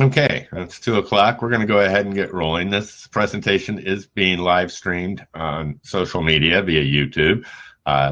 Okay, it's 2 o'clock. We're going to go ahead and get rolling. This presentation is being live streamed on social media via YouTube.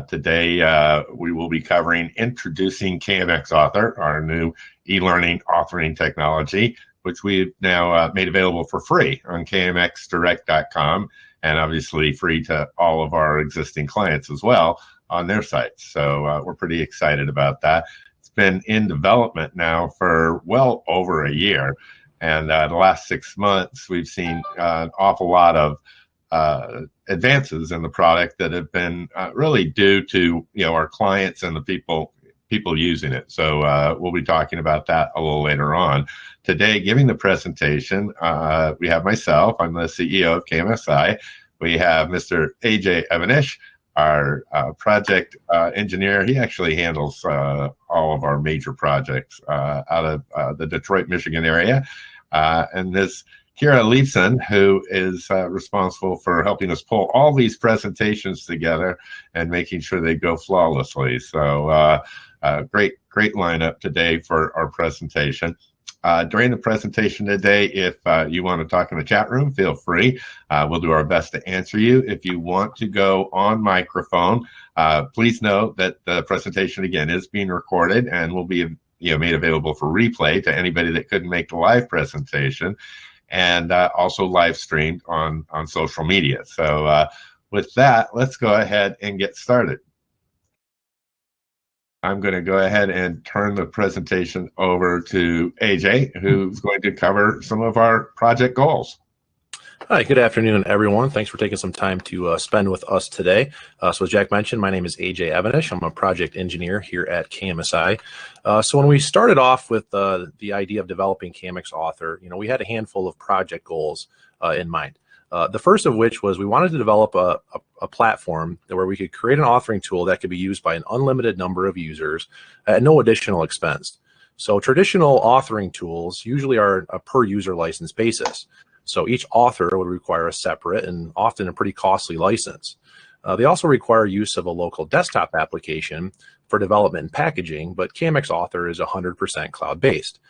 Today, we will be covering introducing KMxAuthor, our new e-learning authoring technology, which we've now made available for free on KMxDirect.com, and obviously free to all of our existing clients as well on their sites. So we're pretty excited about that. Been in development now for well over a year, and the last 6 months we've seen an awful lot of advances in the product that have been really due to our clients and the people using it. So we'll be talking about that a little later on. Today, giving the presentation, we have myself. I'm the CEO of KMSI. We have Mr. AJ Evanish, our project engineer. He actually handles all of our major projects out of the Detroit, Michigan area. And this Kira Leifson, who is responsible for helping us pull all these presentations together and making sure they go flawlessly. So great lineup today for our presentation. During the presentation today, if you want to talk in the chat room, feel free. We'll do our best to answer you. If you want to go on microphone, please know that the presentation, again, is being recorded and will be made available for replay to anybody that couldn't make the live presentation, and also live streamed on social media. So with that, let's go ahead and get started. I'm going to go ahead and turn the presentation over to AJ, who's going to cover some of our project goals. Hi, good afternoon, everyone. Thanks for taking some time to spend with us today. So as Jack mentioned, my name is AJ Evanish. I'm a project engineer here at KMSI. So when we started off with the idea of developing KMxAuthor, we had a handful of project goals in mind. The first of which was we wanted to develop a platform where we could create an authoring tool that could be used by an unlimited number of users at no additional expense. So traditional authoring tools usually are a per user license basis. So each author would require a separate and often a pretty costly license. They also require use of a local desktop application for development and packaging, but KMxAuthor is 100% cloud-based.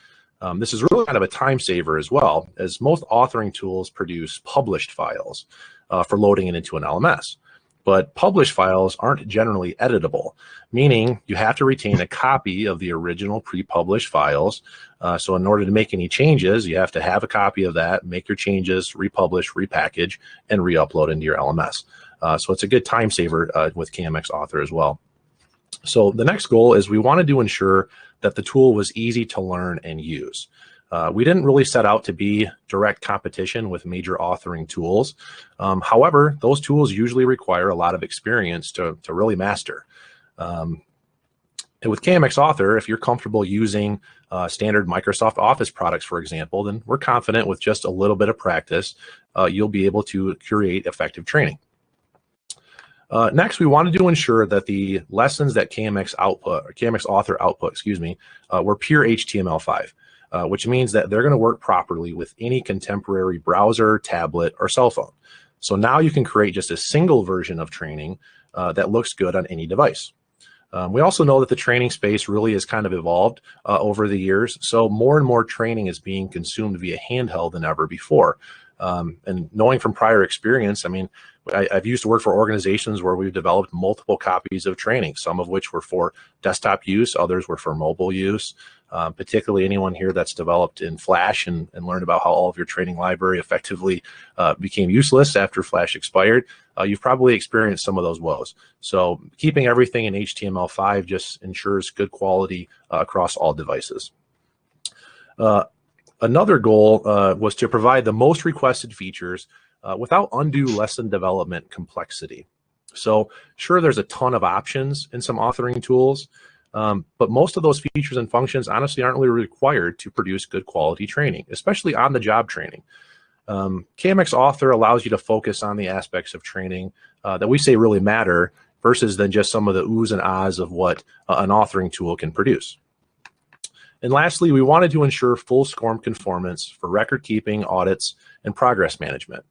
This is really kind of a time saver as well, as most authoring tools produce published files for loading it into an LMS. But published files aren't generally editable, meaning you have to retain a copy of the original pre-published files. So in order to make any changes, you have to have a copy of that, make your changes, republish, repackage, and re-upload into your LMS. So it's a good time saver with KMxAuthor as well. So the next goal is we wanted to ensure that the tool was easy to learn and use. We didn't really set out to be direct competition with major authoring tools. However, those tools usually require a lot of experience to really master. And with KMxAuthor, if you're comfortable using standard Microsoft Office products, for example, then we're confident with just a little bit of practice, you'll be able to curate effective training. Next, we wanted to ensure that the lessons that KMxAuthor output, were pure HTML5. Which means that they're going to work properly with any contemporary browser, tablet, or cell phone. So now you can create just a single version of training that looks good on any device. We also know that the training space really has kind of evolved over the years. So more and more training is being consumed via handheld than ever before. And knowing from prior experience, I mean, I've used to work for organizations where we've developed multiple copies of training, some of which were for desktop use, others were for mobile use. Particularly anyone here that's developed in Flash and learned about how all of your training library effectively became useless after Flash expired, you've probably experienced some of those woes. So keeping everything in HTML5 just ensures good quality across all devices. Another goal was to provide the most requested features without undue lesson development complexity. So sure, there's a ton of options in some authoring tools, but most of those features and functions honestly aren't really required to produce good quality training, especially on the job training. KMxAuthor allows you to focus on the aspects of training that we say really matter versus than just some of the oohs and ahs of what an authoring tool can produce. And lastly, we wanted to ensure full SCORM conformance for record keeping, audits, and progress management.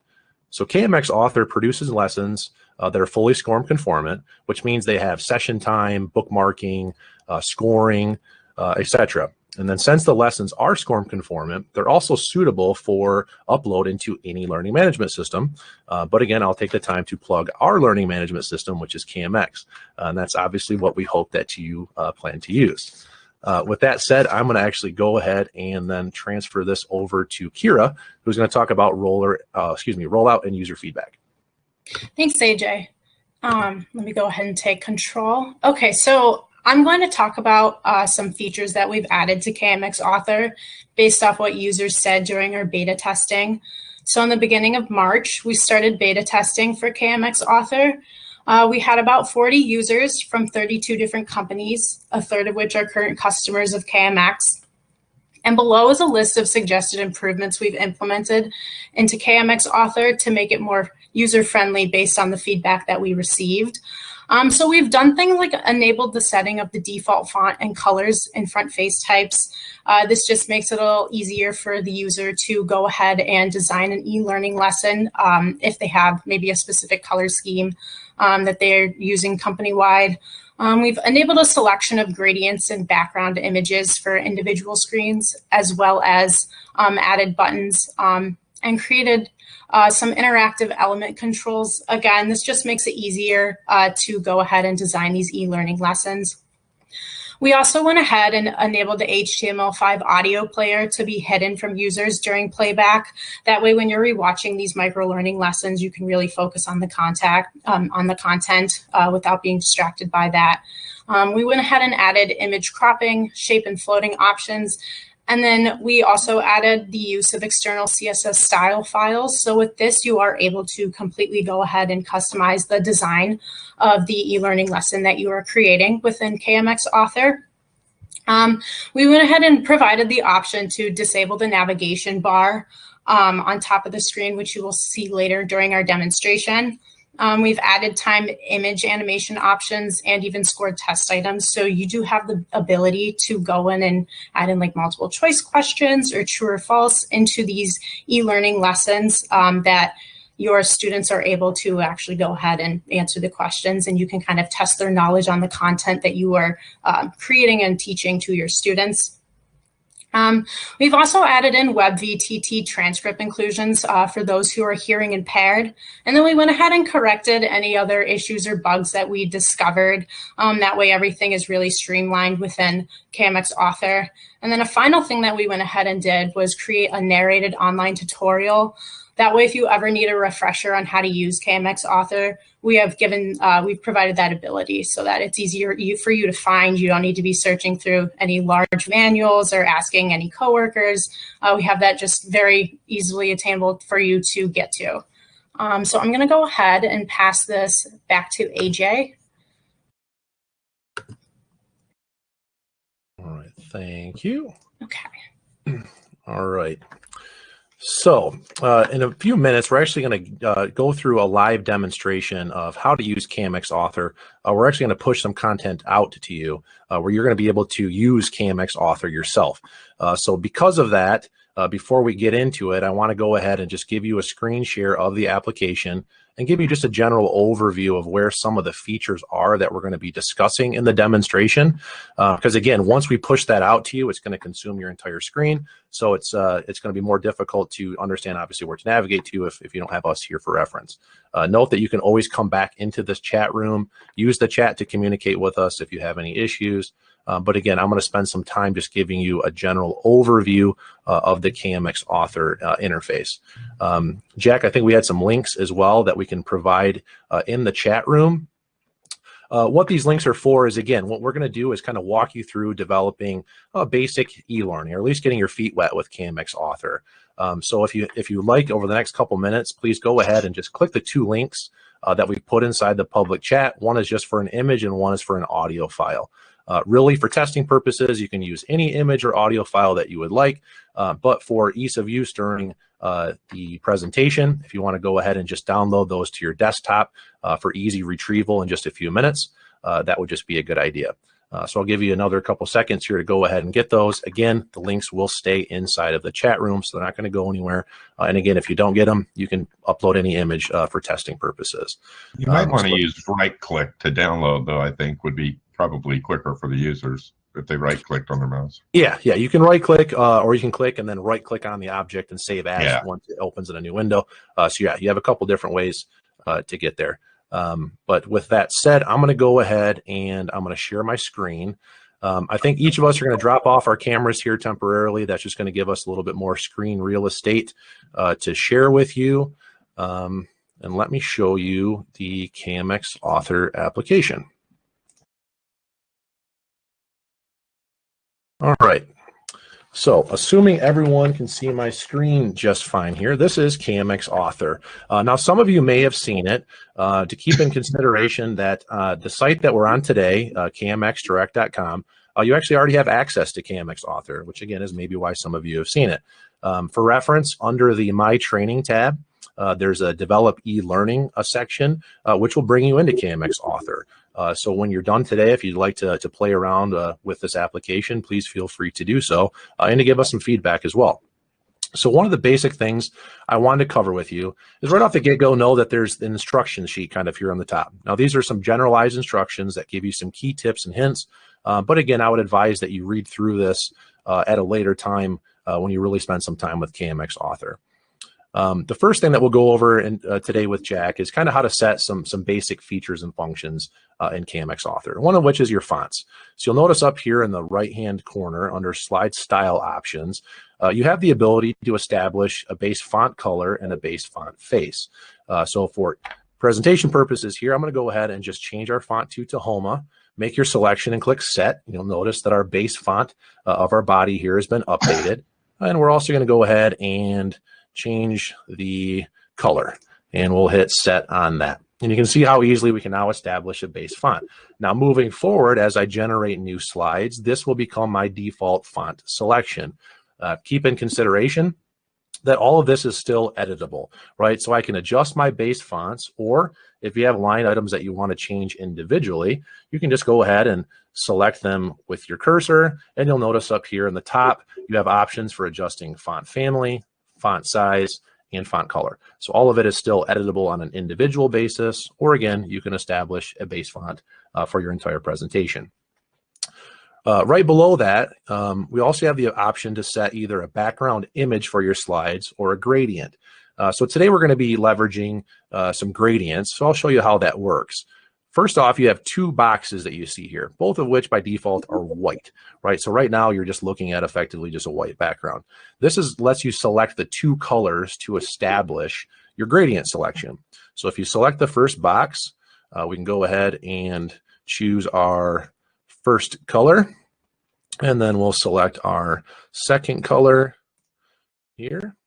So KMxAuthor produces lessons that are fully SCORM conformant, which means they have session time, bookmarking, scoring, etc. And then since the lessons are SCORM conformant, they're also suitable for upload into any learning management system. But again, I'll take the time to plug our learning management system, which is KMX. And that's obviously what we hope that you plan to use. With that said, I'm going to actually go ahead and then transfer this over to Kira, who's going to talk about rollout and user feedback. Thanks, AJ. Let me go ahead and take control. Okay, so I'm going to talk about some features that we've added to KMxAuthor based off what users said during our beta testing. So in the beginning of March, we started beta testing for KMxAuthor. We had about 40 users from 32 different companies, a third of which are current customers of KMX. And below is a list of suggested improvements we've implemented into KMxAuthor to make it more user-friendly based on the feedback that we received. So we've done things like enabled the setting of the default font and colors in front face types. This just makes it a little easier for the user to go ahead and design an e-learning lesson if they have maybe a specific color scheme that they're using company-wide. We've enabled a selection of gradients and background images for individual screens, as well as added buttons and created some interactive element controls. Again, this just makes it easier to go ahead and design these e-learning lessons. We also went ahead and enabled the HTML5 audio player to be hidden from users during playback. That way, when you're rewatching these micro-learning lessons, you can really focus on the content without being distracted by that. We went ahead and added image cropping, shape and floating options. And then we also added the use of external CSS style files. So with this, you are able to completely go ahead and customize the design of the e-learning lesson that you are creating within KMxAuthor. We went ahead and provided the option to disable the navigation bar on top of the screen, which you will see later during our demonstration. We've added time image animation options and even scored test items. So you do have the ability to go in and add in like multiple choice questions or true or false into these e-learning lessons that your students are able to actually go ahead and answer the questions, and you can kind of test their knowledge on the content that you are creating and teaching to your students. We've also added in WebVTT transcript inclusions for those who are hearing impaired. And then we went ahead and corrected any other issues or bugs that we discovered. That way everything is really streamlined within KMxAuthor. And then a final thing that we went ahead and did was create a narrated online tutorial. That way, if you ever need a refresher on how to use KMxAuthor, we've provided that ability so that it's easier for you to find. You don't need to be searching through any large manuals or asking any coworkers. We have that just very easily attainable for you to get to. So I'm going to go ahead and pass this back to AJ. All right, thank you. Okay. All right. So in a few minutes, we're actually going to go through a live demonstration of how to use KMxAuthor. We're actually going to push some content out to you where you're going to be able to use KMxAuthor yourself. So because of that, before we get into it, I want to go ahead and just give you a screen share of the application and give you just a general overview of where some of the features are that we're going to be discussing in the demonstration. Because again, once we push that out to you, it's going to consume your entire screen. So it's going to be more difficult to understand, obviously, where to navigate to if you don't have us here for reference. Note that you can always come back into this chat room, use the chat to communicate with us if you have any issues. But again, I'm going to spend some time just giving you a general overview of the KMxAuthor interface. Jack, I think we had some links as well that we can provide in the chat room. What these links are for is, again, what we're going to do is kind of walk you through developing basic e-learning, or at least getting your feet wet with KMxAuthor. So if you like, over the next couple minutes, please go ahead and just click the two links that we put inside the public chat. One is just for an image and one is for an audio file. Really, for testing purposes, you can use any image or audio file that you would like, but for ease of use during the presentation, if you want to go ahead and just download those to your desktop for easy retrieval in just a few minutes, that would just be a good idea. So I'll give you another couple seconds here to go ahead and get those. Again, the links will stay inside of the chat room, so they're not going to go anywhere. And again, if you don't get them, you can upload any image for testing purposes. You might want to use right-click to download, though, I think would be probably quicker for the users. if they right-clicked on their mouse. Yeah, you can right-click, or you can click and then right-click on the object and save as once it opens in a new window. So yeah, you have a couple different ways to get there. But with that said, I'm going to go ahead and I'm going to share my screen. I think each of us are going to drop off our cameras here temporarily. That's just going to give us a little bit more screen real estate to share with you. And let me show you the KMxAuthor application. All right. So assuming everyone can see my screen just fine here, this is KMxAuthor. Now, some of you may have seen it. To keep in consideration that the site that we're on today, KMxDirect.com, you actually already have access to KMxAuthor, which again is maybe why some of you have seen it. For reference, under the My Training tab, there's a Develop eLearning section, which will bring you into KMxAuthor. So when you're done today, if you'd like to play around with this application, please feel free to do so and to give us some feedback as well. So one of the basic things I wanted to cover with you is right off the get-go, know that there's an instruction sheet kind of here on the top. Now, these are some generalized instructions that give you some key tips and hints. But again, I would advise that you read through this at a later time when you really spend some time with KMxAuthor. The first thing that we'll go over today with Jack is kind of how to set some basic features and functions in KMxAuthor, one of which is your fonts. So you'll notice up here in the right-hand corner under Slide Style Options, you have the ability to establish a base font color and a base font face. So for presentation purposes here, I'm going to go ahead and just change our font to Tahoma, make your selection and click Set. You'll notice that our base font of our body here has been updated. And we're also going to go ahead and change the color, and we'll hit Set on that. And you can see how easily we can now establish a base font. Now, moving forward, as I generate new slides, this will become my default font selection. Keep in consideration that all of this is still editable, right? So I can adjust my base fonts, or if you have line items that you want to change individually, you can just go ahead and select them with your cursor, and you'll notice up here in the top, you have options for adjusting font family, font size, and font color. So all of it is still editable on an individual basis, or again, you can establish a base font for your entire presentation. Right below that, we also have the option to set either a background image for your slides or a gradient. So today we're going to be leveraging some gradients, so I'll show you how that works. First off, you have two boxes that you see here, both of which by default are white, right? So right now you're just looking at effectively just a white background. This lets you select the two colors to establish your gradient selection. So if you select the first box, we can go ahead and choose our first color, and then we'll select our second color here.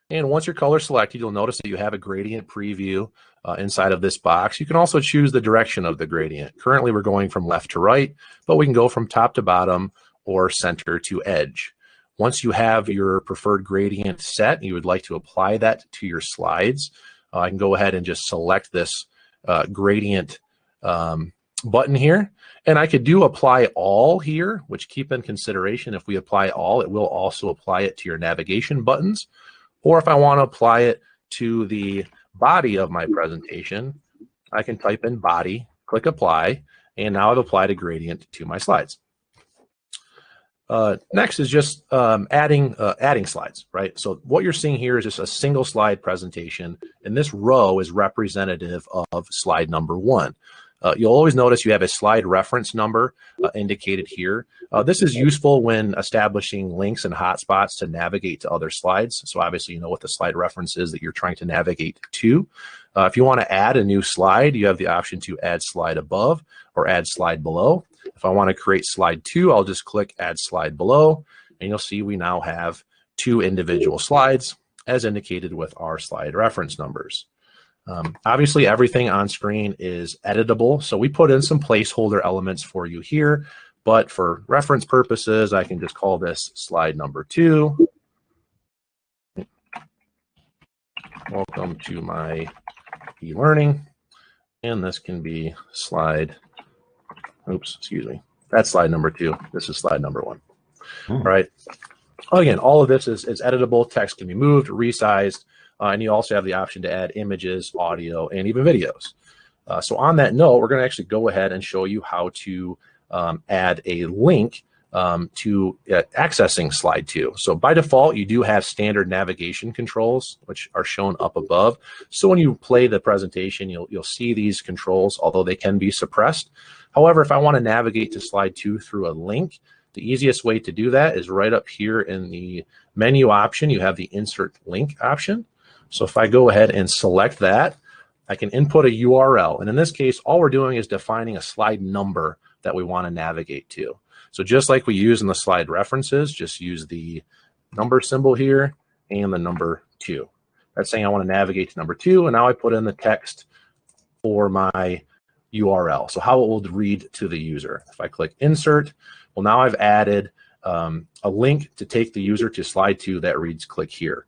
And once your color is selected, you'll notice that you have a gradient preview inside of this box. You can also choose the direction of the gradient. Currently, we're going from left to right, but we can go from top to bottom or center to edge. Once you have your preferred gradient set, you would like to apply that to your slides, I can go ahead and just select this gradient button here. And I could do apply all here, which keep in consideration, if we apply all, it will also apply it to your navigation buttons. Or if I want to apply it to the body of my presentation, I can type in body, click apply, and now I've applied a gradient to my slides. Next is just adding slides, right? So what you're seeing here is just a single slide presentation, and this row is representative of slide number 1. You'll always notice you have a slide reference number indicated here. This is useful when establishing links and hotspots to navigate to other slides. So obviously you know what the slide reference is that you're trying to navigate to. If you want to add a new slide, you have the option to add slide above or add slide below. If I want to create slide 2, I'll just click add slide below, and you'll see we now have 2 individual slides as indicated with our slide reference numbers. Obviously, everything on screen is editable, so we put in some placeholder elements for you here, but for reference purposes, I can just call this slide number 2. Welcome to my e-learning, and this can be slide, oops, excuse me, that's slide number 2. This is slide number 1. All right. Again, all of this is editable. Text can be moved, resized, and you also have the option to add images, audio, and even videos. So on that note, we're going to actually go ahead and show you how to add a link to accessing slide 2. So by default, you do have standard navigation controls, which are shown up above. So when you play the presentation, you'll see these controls, although they can be suppressed. However, if I want to navigate to slide 2 through a link, the easiest way to do that is right up here in the menu option. You have the insert link option. So if I go ahead and select that, I can input a URL. And in this case, all we're doing is defining a slide number that we want to navigate to. So just like we use in the slide references, just use the number symbol here and the number 2. That's saying I want to navigate to number 2, and now I put in the text for my URL. So how it will read to the user. If I click insert, well, now I've added a link to take the user to slide 2 that reads click here.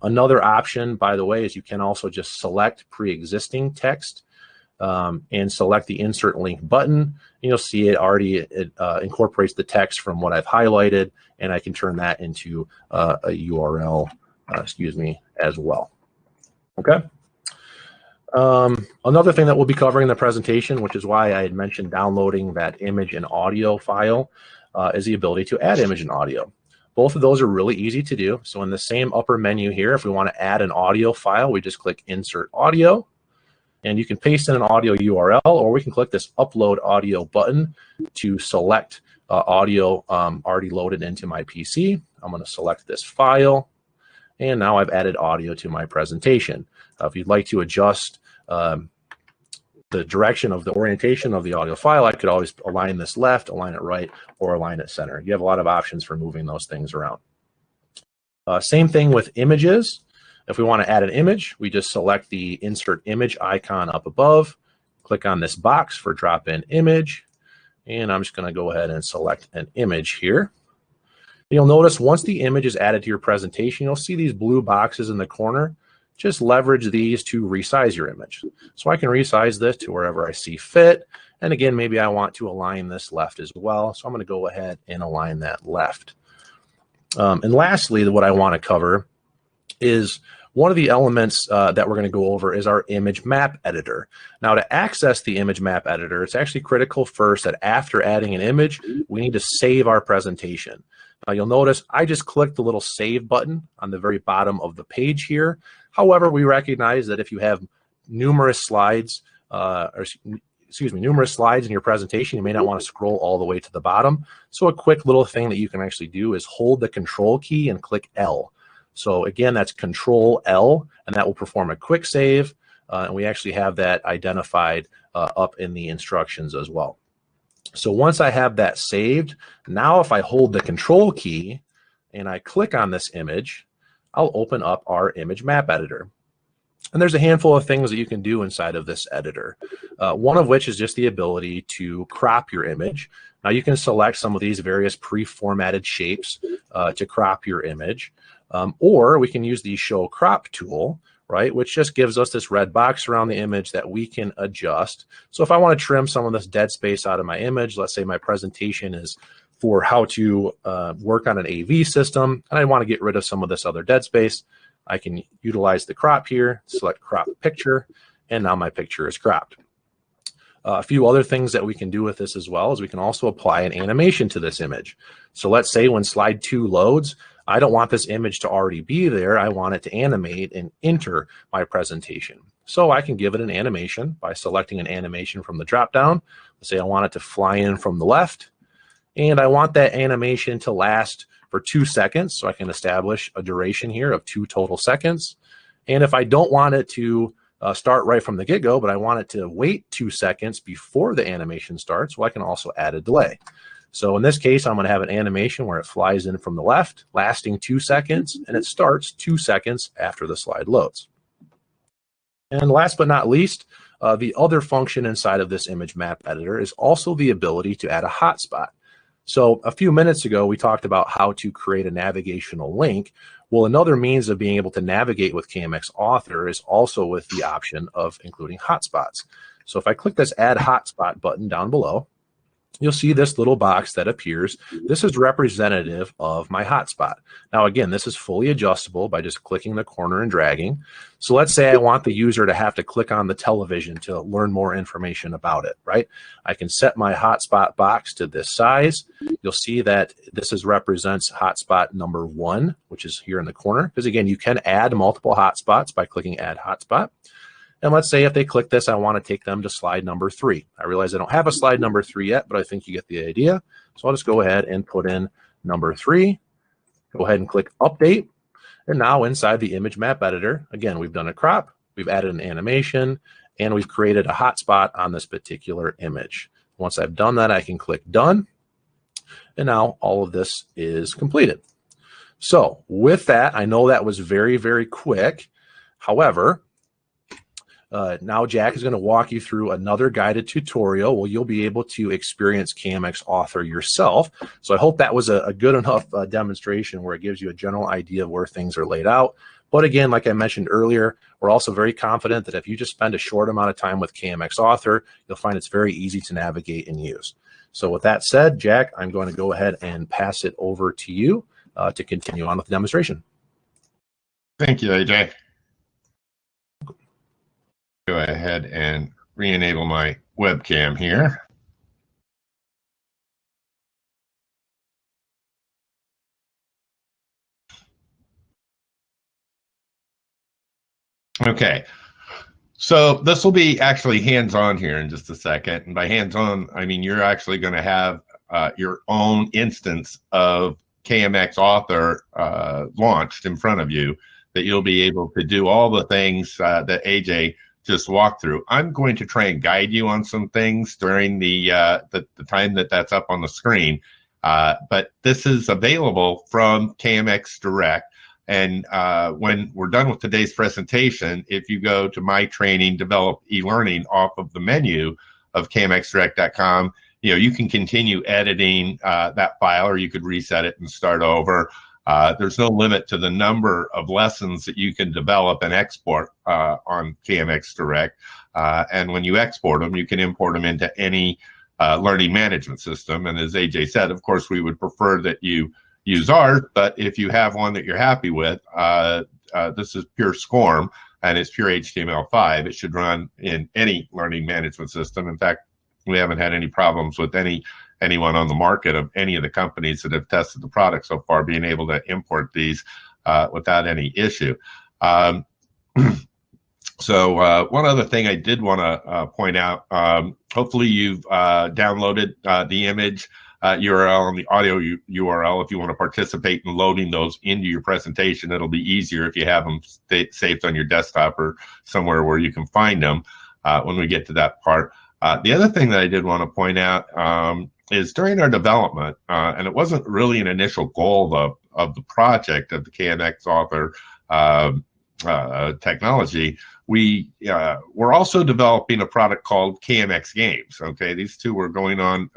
Another option, by the way, is you can also just select pre-existing text and select the insert link button. And you'll see it incorporates the text from what I've highlighted, and I can turn that into a URL, as well. Okay. Another thing that we'll be covering in the presentation, which is why I had mentioned downloading that image and audio file, is the ability to add image and audio. Both of those are really easy to do. So in the same upper menu here, if we want to add an audio file, we just click Insert Audio, and you can paste in an audio URL, or we can click this Upload Audio button to select audio already loaded into my PC. I'm going to select this file, and now I've added audio to my presentation. If you'd like to adjust the direction of the orientation of the audio file, I could always align this left, align it right, or align it center. You have a lot of options for moving those things around. Same thing with images. If we want to add an image, we just select the insert image icon up above, click on this box for drop-in image, and I'm just going to go ahead and select an image here. You'll notice once the image is added to your presentation, you'll see these blue boxes in the corner. Just leverage these to resize your image. So I can resize this to wherever I see fit. And again, maybe I want to align this left as well. So I'm going to go ahead and align that left. And lastly, what I want to cover is one of the elements that we're going to go over is our image map editor. Now, to access the image map editor, it's actually critical first that after adding an image, we need to save our presentation. Now, you'll notice I just clicked the little save button on the very bottom of the page here. However, we recognize that if you have numerous slides, numerous slides in your presentation, you may not want to scroll all the way to the bottom. So a quick little thing that you can actually do is hold the Control key and click L. So again, that's Control L, and that will perform a quick save. And we actually have that identified up in the instructions as well. So once I have that saved, now if I hold the Control key and I click on this image, I'll open up our image map editor. And there's a handful of things that you can do inside of this editor. One of which is just the ability to crop your image. Now you can select some of these various pre-formatted shapes to crop your image. Or we can use the Show Crop tool, right, which just gives us this red box around the image that we can adjust. So if I want to trim some of this dead space out of my image, let's say my presentation is for how to work on an AV system, and I want to get rid of some of this other dead space, I can utilize the crop here, select crop picture, and now my picture is cropped. A few other things that we can do with this as well is we can also apply an animation to this image. So let's say when slide 2 loads, I don't want this image to already be there. I want it to animate and enter my presentation. So I can give it an animation by selecting an animation from the dropdown. Let's say I want it to fly in from the left, and I want that animation to last for 2 seconds. So I can establish a duration here of 2 total seconds. And if I don't want it to start right from the get-go, but I want it to wait 2 seconds before the animation starts, well, I can also add a delay. So in this case, I'm going to have an animation where it flies in from the left, lasting 2 seconds, and it starts 2 seconds after the slide loads. And last but not least, the other function inside of this image map editor is also the ability to add a hotspot. So a few minutes ago, we talked about how to create a navigational link. Well, another means of being able to navigate with KMxAuthor is also with the option of including hotspots. So if I click this Add Hotspot button down below, you'll see this little box that appears. This is representative of my hotspot. Now, again, this is fully adjustable by just clicking the corner and dragging. So let's say I want the user to have to click on the television to learn more information about it, right? I can set my hotspot box to this size. You'll see that this represents hotspot number 1, which is here in the corner, because again, you can add multiple hotspots by clicking add hotspot. And let's say if they click this, I want to take them to slide number 3. I realize I don't have a slide number 3 yet, but I think you get the idea. So I'll just go ahead and put in number 3. Go ahead and click update. And now inside the image map editor, again, we've done a crop, we've added an animation, and we've created a hotspot on this particular image. Once I've done that, I can click done. And now all of this is completed. So with that, I know that was very, very quick. However, now Jack is going to walk you through another guided tutorial where you'll be able to experience KMxAuthor yourself. So I hope that was a good enough demonstration where it gives you a general idea of where things are laid out. But again, like I mentioned earlier, we're also very confident that if you just spend a short amount of time with KMxAuthor, you'll find it's very easy to navigate and use. So with that said, Jack, I'm going to go ahead and pass it over to you to continue on with the demonstration. Thank you, AJ. Go ahead and re-enable my webcam here. Okay, so this will be actually hands-on here in just a second. And by hands-on, I mean you're actually going to have your own instance of KMxAuthor launched in front of you that you'll be able to do all the things that AJ just walk through. I'm going to try and guide you on some things during the time that's up on the screen, but this is available from KMX Direct. And when we're done with today's presentation, if you go to My Training, Develop eLearning off of the menu of KMxDirect.com, you can continue editing that file, or you could reset it and start over. There's no limit to the number of lessons that you can develop and export on KMX Direct. And when you export them, you can import them into any learning management system. And as AJ said, of course, we would prefer that you use ours, but if you have one that you're happy with, this is pure SCORM and it's pure HTML5. It should run in any learning management system. In fact, we haven't had any problems with anyone on the market of any of the companies that have tested the product so far being able to import these without any issue. So one other thing I did want to point out, hopefully you've downloaded the image URL and the audio URL. If you want to participate in loading those into your presentation, it'll be easier if you have them saved on your desktop or somewhere where you can find them when we get to that part. The other thing that I did want to point out is during our development, and it wasn't really an initial goal of the project of the KMxAuthor technology, we're also developing a product called KMX Games. Okay, these two were going on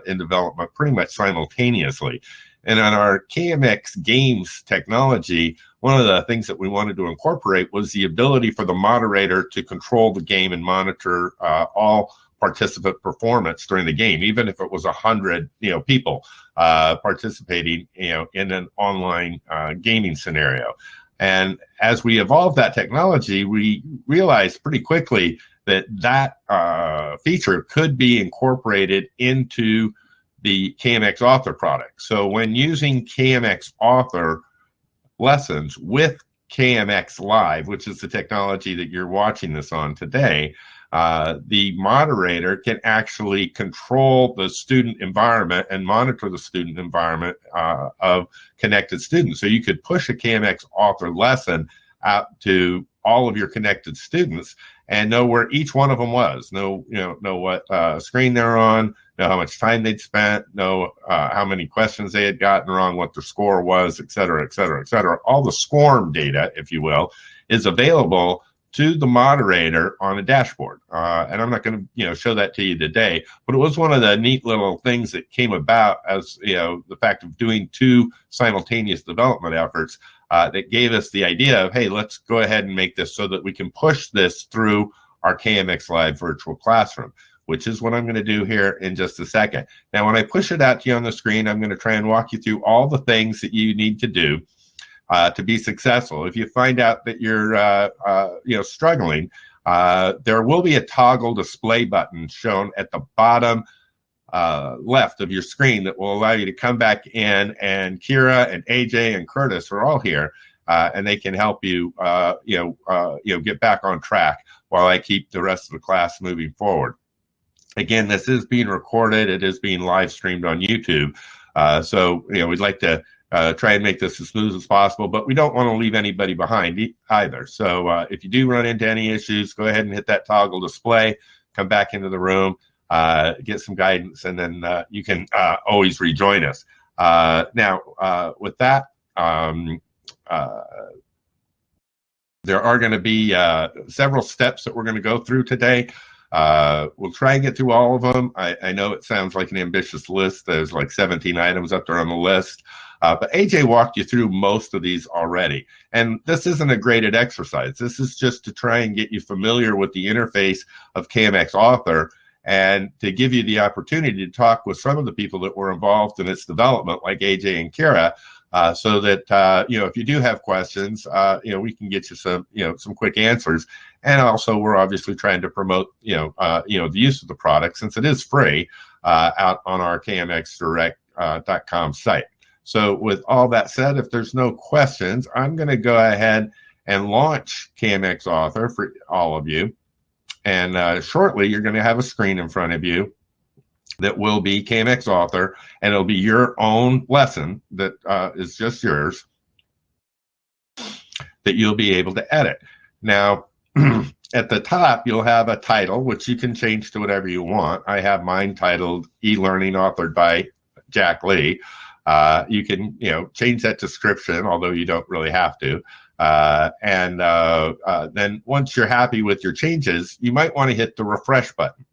in development pretty much simultaneously. And on our KMX Games technology, one of the things that we wanted to incorporate was the ability for the moderator to control the game and monitor all participant performance during the game, even if it was 100 people participating in an online gaming scenario. And as we evolved that technology, we realized pretty quickly that that feature could be incorporated into the KMxAuthor product. So when using KMxAuthor lessons with KMX Live, which is the technology that you're watching this on today, the moderator can actually control the student environment and monitor the student environment of connected students. So you could push a KMxAuthor lesson out to all of your connected students and know where each one of them was, know what screen they're on, know how much time they'd spent, know how many questions they had gotten wrong, what their score was, et cetera, et cetera, et cetera. All the SCORM data, if you will, is available to the moderator on a dashboard. And I'm not going to show that to you today, but it was one of the neat little things that came about as the fact of doing two simultaneous development efforts that gave us the idea of, hey, let's go ahead and make this so that we can push this through our KMX Live virtual classroom. which is what I'm going to do here in just a second. Now, when I push it out to you on the screen, I'm going to try and walk you through all the things that you need to do to be successful. If you find out that you're struggling, there will be a toggle display button shown at the bottom left of your screen that will allow you to come back in, and Kira and AJ and Curtis are all here, and they can help you, get back on track while I keep the rest of the class moving forward. Again, this is being recorded. It is being live streamed on YouTube. So we'd like to try and make this as smooth as possible, but we don't want to leave anybody behind either. So if you do run into any issues, go ahead and hit that toggle display, come back into the room, get some guidance, and then you can always rejoin us. Now, with that, there are going to be several steps that we're going to go through today. We'll try and get through all of them. I know it sounds like an ambitious list. There's like 17 items up there on the list. But AJ walked you through most of these already. And this isn't a graded exercise. This is just to try and get you familiar with the interface of KMxAuthor and to give you the opportunity to talk with some of the people that were involved in its development, like AJ and Kira, so that if you do have questions, we can get you some quick answers. And also, we're obviously trying to promote the use of the product, since it is free, out on our KMxDirect.com site. So with all that said, if there's no questions, I'm going to go ahead and launch KMxAuthor for all of you. And shortly, you're going to have a screen in front of you that will be KMxAuthor, and it'll be your own lesson that is just yours that you'll be able to edit. Now, at the top, you'll have a title, which you can change to whatever you want. I have mine titled eLearning, authored by Jack Lee. You can change that description, although you don't really have to. Then once you're happy with your changes, you might want to hit the refresh button.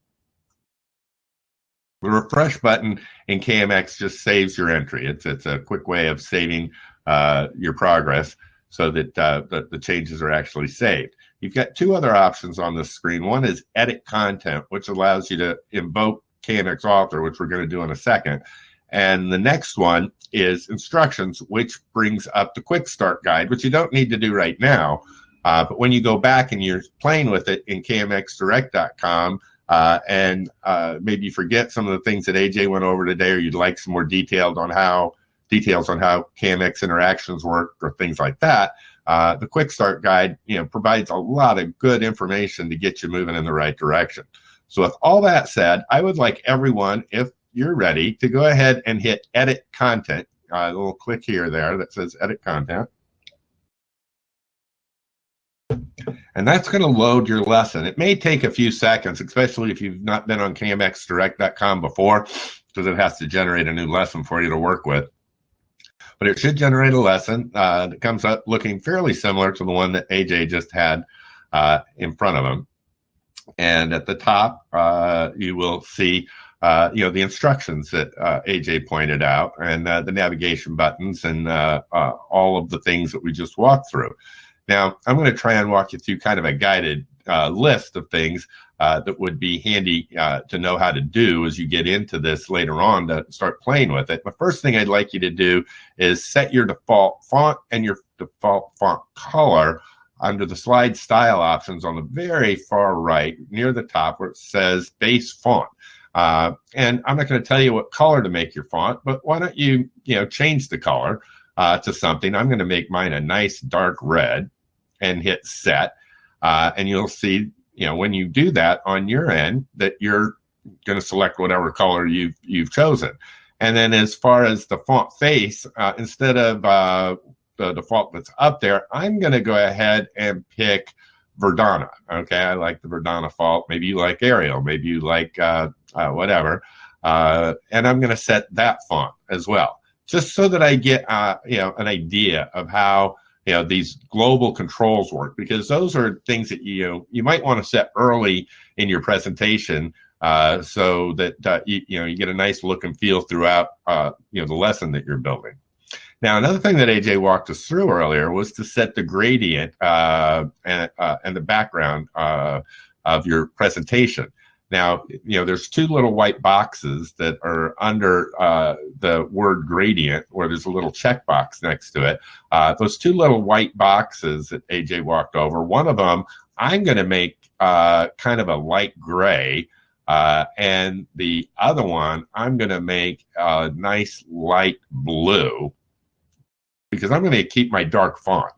The refresh button in KMX just saves your entry. It's a quick way of saving your progress so that the changes are actually saved. You've got two other options on the screen. One is edit content, which allows you to invoke KMxAuthor, which we're going to do in a second. And the next one is instructions, which brings up the quick start guide, which you don't need to do right now. But when you go back and you're playing with it in KMxDirect.com, and maybe you forget some of the things that AJ went over today, or you'd like some more details on how KMX interactions work or things like that, the quick start guide provides a lot of good information to get you moving in the right direction. So with all that said, I would like everyone, if you're ready, to go ahead and hit edit content. A little click here there that says edit content. And that's going to load your lesson. It may take a few seconds, especially if you've not been on KMxDirect.com before, because it has to generate a new lesson for you to work with. But it should generate a lesson that comes up looking fairly similar to the one that AJ just had in front of him. And at the top, you will see the instructions that AJ pointed out, and the navigation buttons, and all of the things that we just walked through. Now, I'm going to try and walk you through kind of a guided list of things that would be handy to know how to do as you get into this later on to start playing with it. The first thing I'd like you to do is set your default font and your default font color under the slide style options on the very far right near the top where it says base font. And I'm not going to tell you what color to make your font, but why don't you change the color to something. I'm going to make mine a nice dark red and hit set. And you'll see, when you do that on your end, that you're going to select whatever color you've chosen. And then as far as the font face, instead of the default that's up there, I'm going to go ahead and pick Verdana. Okay, I like the Verdana font. Maybe you like Arial. Maybe you like whatever. And I'm going to set that font as well, just so that I get an idea of how these global controls work, because those are things that you might want to set early in your presentation, so that you get a nice look and feel throughout the lesson that you're building. Now, another thing that AJ walked us through earlier was to set the gradient and the background of your presentation. Now, there's two little white boxes that are under the word gradient, where there's a little checkbox next to it. Those two little white boxes that AJ walked over, one of them I'm going to make kind of a light gray, and the other one I'm going to make a nice light blue, because I'm going to keep my dark font.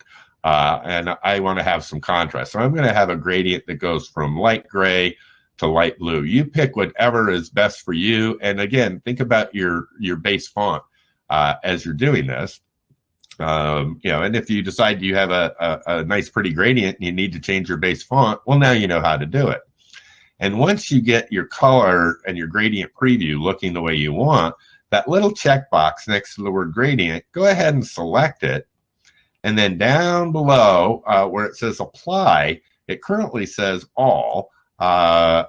And I want to have some contrast. So I'm going to have a gradient that goes from light gray to light blue. You pick whatever is best for you. And again, think about your base font as you're doing this. And if you decide you have a nice pretty gradient and you need to change your base font, well, now you know how to do it. And once you get your color and your gradient preview looking the way you want, that little checkbox next to the word gradient, go ahead and select it. And then down below where it says apply, it currently says all. I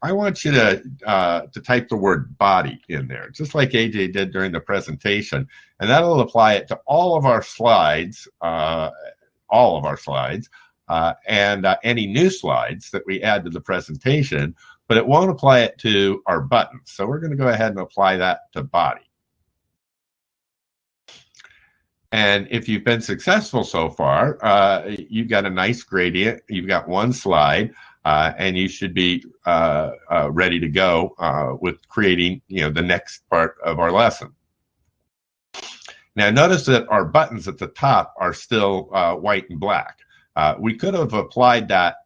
want you to type the word body in there, just like AJ did during the presentation. And that'll apply it to all of our slides, and any new slides that we add to the presentation, but it won't apply it to our buttons. So we're going to go ahead and apply that to body. And if you've been successful so far, you've got a nice gradient, you've got one slide, and you should be ready to go with creating the next part of our lesson. Now notice that our buttons at the top are still white and black. We could have applied that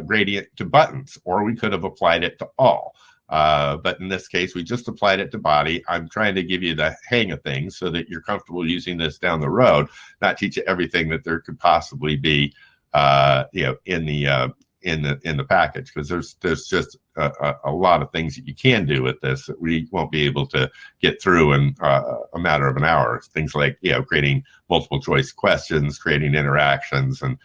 gradient to buttons, or we could have applied it to all. But in this case, we just applied it to body. I'm trying to give you the hang of things so that you're comfortable using this down the road, not teach you everything that there could possibly be, in the package, because there's just a lot of things that you can do with this that we won't be able to get through in a matter of an hour. Things like creating multiple choice questions, creating interactions, and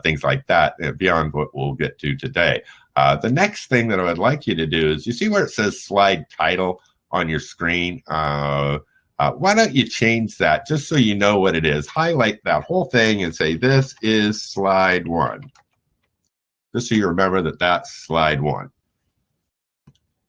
things like that, beyond what we'll get to today. The next thing that I would like you to do is, you see where it says slide title on your screen? Why don't you change that, just so you know what it is? Highlight that whole thing and say, this is slide 1. Just so you remember that that's slide 1.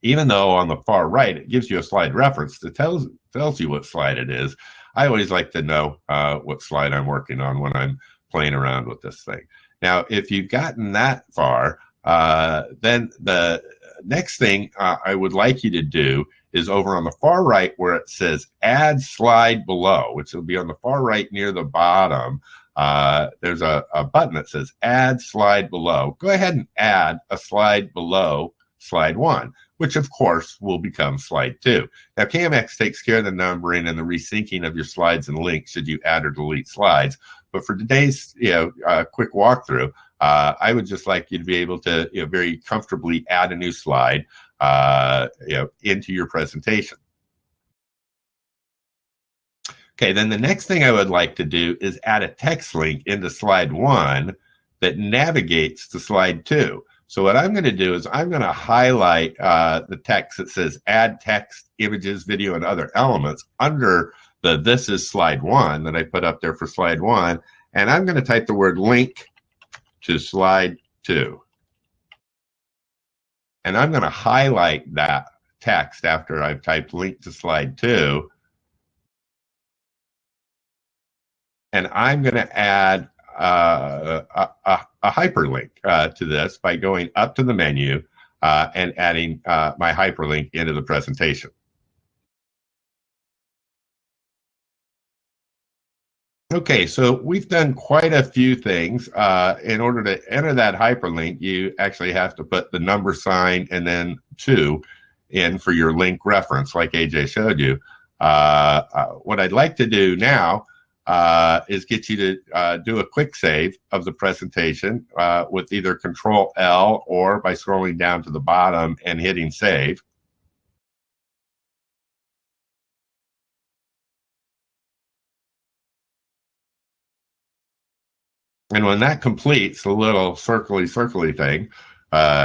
Even though on the far right, it gives you a slide reference that tells you what slide it is. I always like to know what slide I'm working on when I'm playing around with this thing. Now, if you've gotten that far, then the next thing I would like you to do is over on the far right where it says add slide below, which will be on the far right near the bottom. There's a button that says add slide below. Go ahead and add a slide below slide 1, which of course will become slide 2. Now, KMX takes care of the numbering and the resyncing of your slides and links should you add or delete slides. But for today's quick walkthrough, I would just like you to be able to very comfortably add a new slide into your presentation. Okay, then the next thing I would like to do is add a text link into slide 1 that navigates to slide 2. So what I'm going to do is I'm going to highlight the text that says add text, images, video, and other elements under the this is slide 1 that I put up there for slide 1. And I'm going to type the word link to slide 2. And I'm going to highlight that text after I've typed link to slide 2. And I'm going to add a hyperlink to this by going up to the menu and adding my hyperlink into the presentation. Okay, so we've done quite a few things. In order to enter that hyperlink, you actually have to put the number sign and then 2 in for your link reference, like AJ showed you. What I'd like to do now is get you to do a quick save of the presentation with either Control L or by scrolling down to the bottom and hitting save. And when that completes, the little circly thing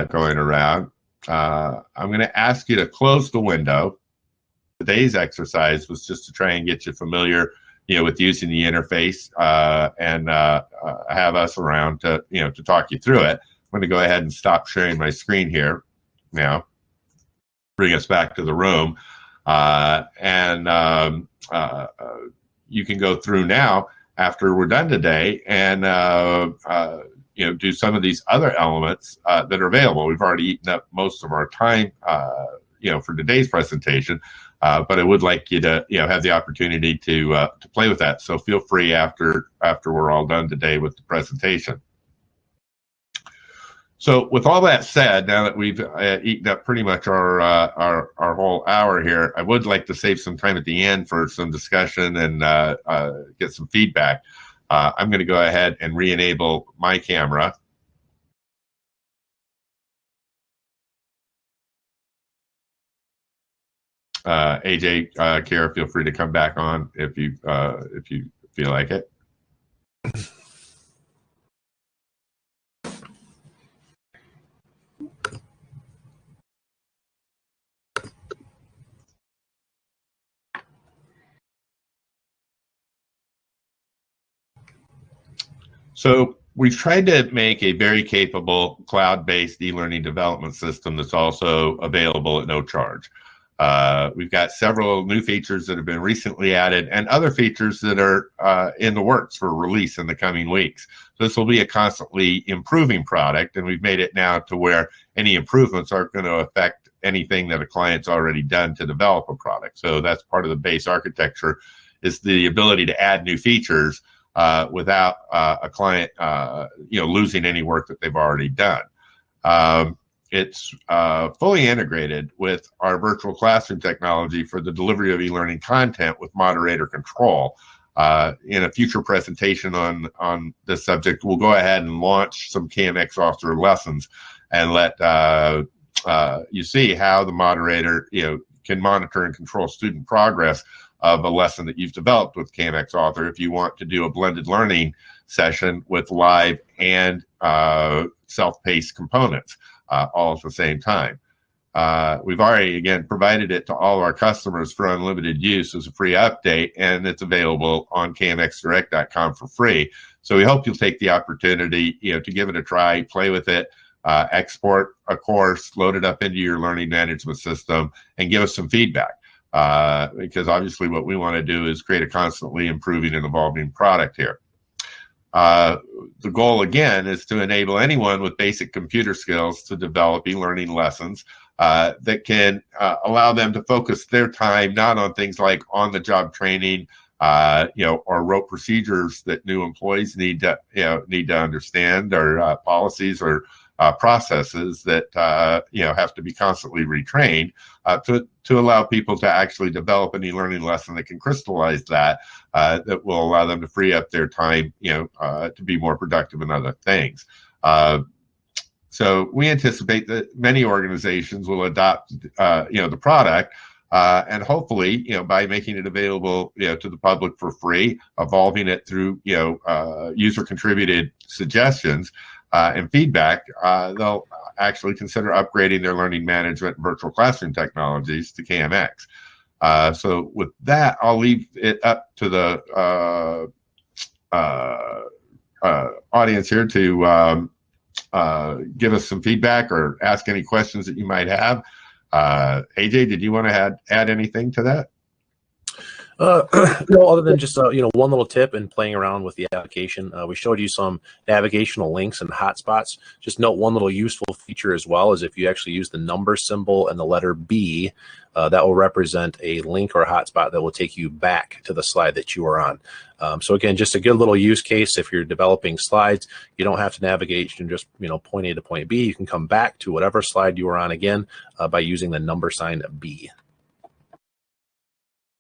going around, I'm going to ask you to close the window. Today's exercise was just to try and get you familiar, with using the interface and have us around to, to talk you through it. I'm going to go ahead and stop sharing my screen here now. bring us back to the room. You can go through now after we're done today and do some of these other elements that are available. We've already eaten up most of our time for today's presentation, but I would like you to have the opportunity to play with that. So feel free after we're all done today with the presentation. So with all that said, now that we've eaten up pretty much our whole hour here, I would like to save some time at the end for some discussion and get some feedback. I'm going to go ahead and re-enable my camera. AJ, Kara, feel free to come back on if you feel like it. So we've tried to make a very capable cloud-based e-learning development system that's also available at no charge. We've got several new features that have been recently added and other features that are in the works for release in the coming weeks. So this will be a constantly improving product, and we've made it now to where any improvements aren't going to affect anything that a client's already done to develop a product. So that's part of the base architecture, is the ability to add new features without a client losing any work that they've already done. It's fully integrated with our virtual classroom technology for the delivery of e-learning content with moderator control. In a future presentation on this subject, we'll go ahead and launch some KMxAuthor lessons and let you see how the moderator can monitor and control student progress of a lesson that you've developed with KMxAuthor if you want to do a blended learning session with live and self-paced components all at the same time. We've already, again, provided it to all of our customers for unlimited use as a free update, and it's available on KMxDirect.com for free. So we hope you'll take the opportunity to give it a try, play with it, export a course, load it up into your learning management system, and give us some feedback. Because obviously what we want to do is create a constantly improving and evolving product here. The goal, again, is to enable anyone with basic computer skills to develop e-learning lessons that can allow them to focus their time not on things like on-the-job training, or rote procedures that new employees need to understand, or policies or processes that have to be constantly retrained to allow people to actually develop an e-learning lesson that can crystallize that will allow them to free up their time to be more productive in other things. So we anticipate that many organizations will adopt the product and hopefully by making it available to the public for free, evolving it through user contributed suggestions and feedback, they'll actually consider upgrading their learning management and virtual classroom technologies to KMX. So with that, I'll leave it up to the audience here to give us some feedback or ask any questions that you might have. AJ, did you want to add anything to that? No, other than just one little tip in playing around with the application. We showed you some navigational links and hotspots. Just note one little useful feature as well is if you actually use the number symbol and the letter B, that will represent a link or a hotspot that will take you back to the slide that you are on. So again, just a good little use case. If you're developing slides, you don't have to navigate from just point A to point B. You can come back to whatever slide you are on again by using the number sign B.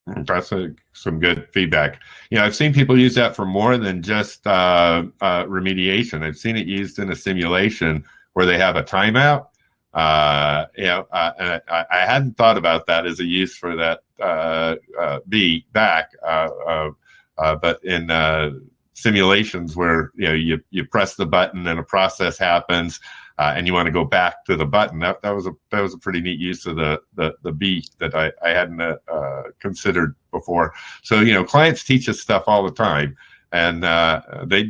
That's some good feedback. I've seen people use that for more than just remediation. I've seen it used in a simulation where they have a timeout. And I hadn't thought about that as a use for that B back. But in simulations where you press the button and a process happens, and you want to go back to the button, that was a pretty neat use of the B that I hadn't considered before. So clients teach us stuff all the time, and they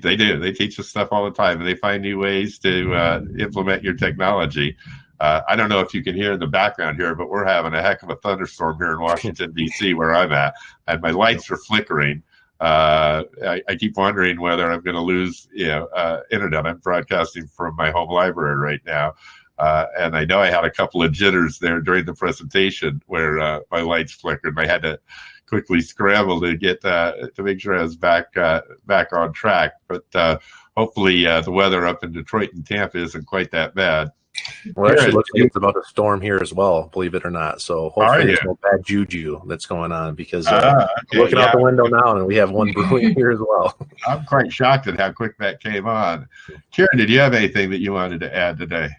teach us stuff all the time, and they find new ways to implement your technology. I don't know if you can hear in the background here, but we're having a heck of a thunderstorm here in Washington, D.C., where I'm at, and my lights are flickering. I keep wondering whether I'm going to lose, internet. I'm broadcasting from my home library right now. And I know I had a couple of jitters there during the presentation where my lights flickered. I had to quickly scramble to get to make sure I was back on track. But hopefully the weather up in Detroit and Tampa isn't quite that bad. Well, it actually looks like it's about to storm here as well, believe it or not. So hopefully there's no bad juju that's going on, because looking out the window now, and we have one brewing here as well. I'm quite shocked at how quick that came on. Karen, did you have anything that you wanted to add today?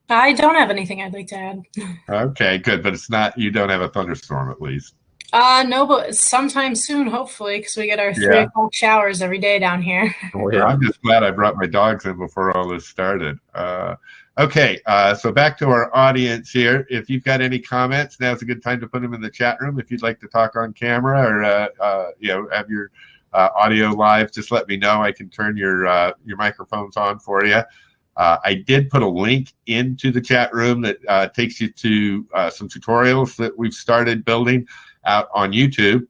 I don't have anything I'd like to add. Okay, good. But you don't have a thunderstorm at least. No, but sometime soon, hopefully, because we get our 3 o'clock showers every day down here. Oh, yeah. I'm just glad I brought my dogs in before all this started. Okay, so back to our audience here. If you've got any comments, now's a good time to put them in the chat room. If you'd like to talk on camera or have your audio live, just let me know. I can turn your microphones on for you. I did put a link into the chat room that takes you to some tutorials that we've started building out on YouTube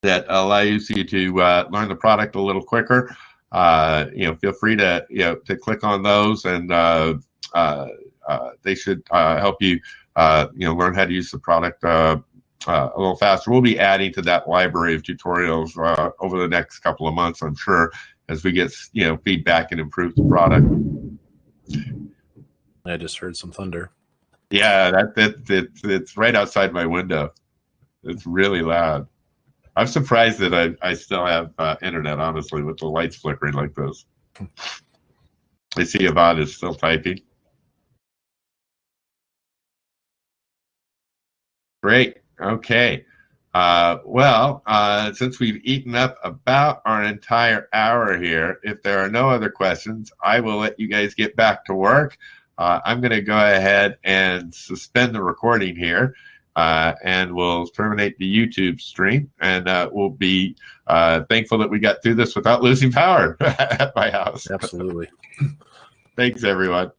that allows you to learn the product a little quicker. Feel free to click on those, and they should help you learn how to use the product a little faster. We'll be adding to that library of tutorials over the next couple of months, I'm sure, as we get feedback and improve the product. I just heard some thunder. Yeah, it's right outside my window. It's really loud. I'm surprised that I still have internet, honestly, with the lights flickering like this. I see Yvonne is still typing. Great. Okay. Since we've eaten up about our entire hour here, if there are no other questions, I will let you guys get back to work. I'm going to go ahead and suspend the recording here. And we'll terminate the YouTube stream, and we'll be thankful that we got through this without losing power at my house. Absolutely. Thanks, everyone.